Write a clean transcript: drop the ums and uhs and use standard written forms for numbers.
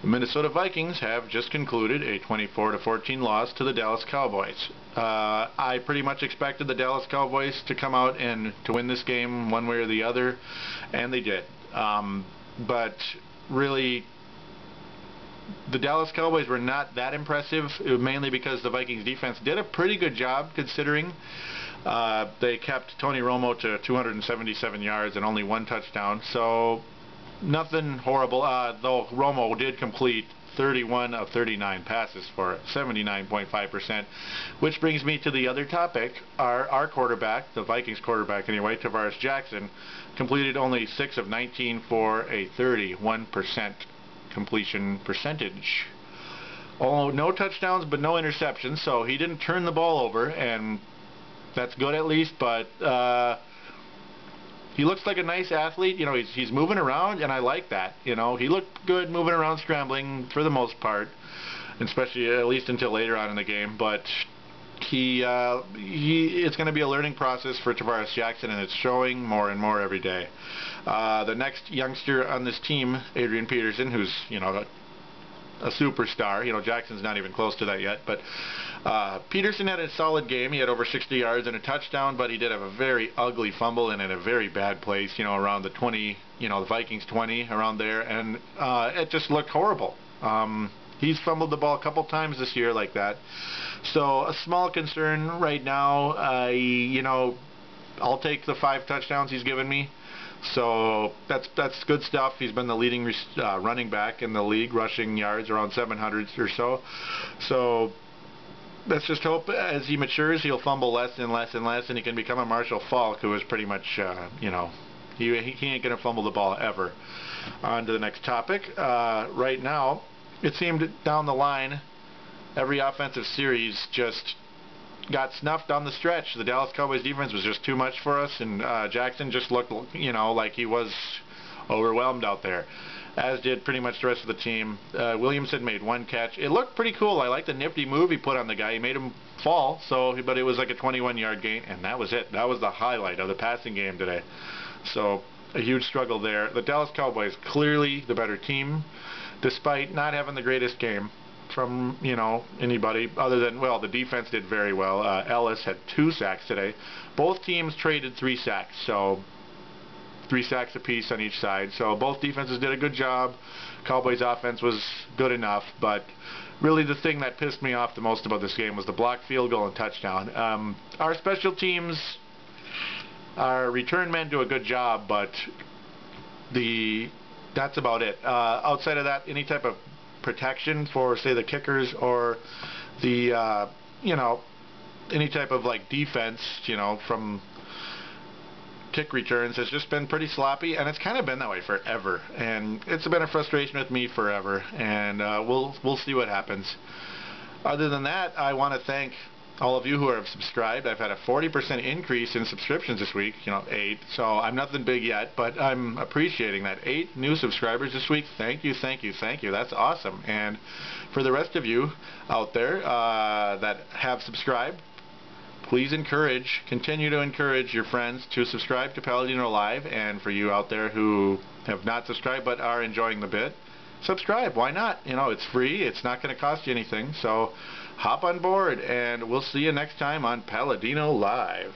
The Minnesota Vikings have just concluded a 24-14 loss to the Dallas Cowboys. I pretty much expected the Dallas Cowboys to come out and to win this game one way or the other, and they did. But really, the Dallas Cowboys were not that impressive, mainly because the Vikings defense did a pretty good job considering. They kept Tony Romo to 277 yards and only one touchdown, so nothing horrible, though Romo did complete 31 of 39 passes for 79.5%, which brings me to the other topic. Our quarterback, the Vikings quarterback anyway, Tarvaris Jackson, completed only 6 of 19 for a 31% completion percentage. Oh, no touchdowns but no interceptions, so he didn't turn the ball over, and that's good at least, but he looks like a nice athlete. You know, he's moving around, and I like that. You know, he looked good moving around, scrambling for the most part, especially at least until later on in the game. But it's going to be a learning process for Tarvaris Jackson, and it's showing more and more every day. The next youngster on this team, Adrian Peterson, who's, you know, a superstar. You know, Jackson's not even close to that yet, but Peterson had a solid game. He had over 60 yards and a touchdown, but he did have a very ugly fumble and in a very bad place, you know, around the 20, you know, the Vikings 20, around there, and it just looked horrible. He's fumbled the ball a couple times this year like that, so a small concern right now. You know, I'll take the 5 touchdowns he's given me. So that's good stuff. He's been the leading running back in the league, rushing yards around 700 or so. So let's just hope as he matures, he'll fumble less and less and less, and he can become a Marshall Faulk, who is pretty much, you know, he ain't going to fumble the ball ever. On to the next topic. Right now, it seemed down the line, every offensive series just got snuffed on the stretch. The Dallas Cowboys defense was just too much for us, and Jackson just looked, you know, like he was overwhelmed out there, as did pretty much the rest of the team. Williamson made 1 catch. It looked pretty cool. I like the nifty move he put on the guy. He made him fall, but it was like a 21-yard gain, and that was it. That was the highlight of the passing game today. So a huge struggle there. The Dallas Cowboys, clearly the better team, despite not having the greatest game from, you know, anybody other than, well, the defense did very well. Ellis had 2 sacks today. Both teams traded 3 sacks, so 3 sacks apiece on each side. So both defenses did a good job. Cowboys offense was good enough, but really the thing that pissed me off the most about this game was the blocked field goal and touchdown. Our special teams, our return men do a good job, but that's about it. Outside of that, any type of protection for, say, the kickers or the you know, any type of like defense, you know, from kick returns has just been pretty sloppy, and it's kind of been that way forever, and it's been a frustration with me forever, and we'll see what happens. Other than that, I want to thank all of you who have subscribed. I've had a 40% increase in subscriptions this week, you know, 8, so I'm nothing big yet, but I'm appreciating that. 8 new subscribers this week. Thank you, thank you, thank you. That's awesome. And for the rest of you out there that have subscribed, please continue to encourage your friends to subscribe to Paladino Live, and for you out there who have not subscribed but are enjoying the bit, subscribe. Why not? You know, it's free. It's not going to cost you anything. So hop on board, and we'll see you next time on Paladino Live.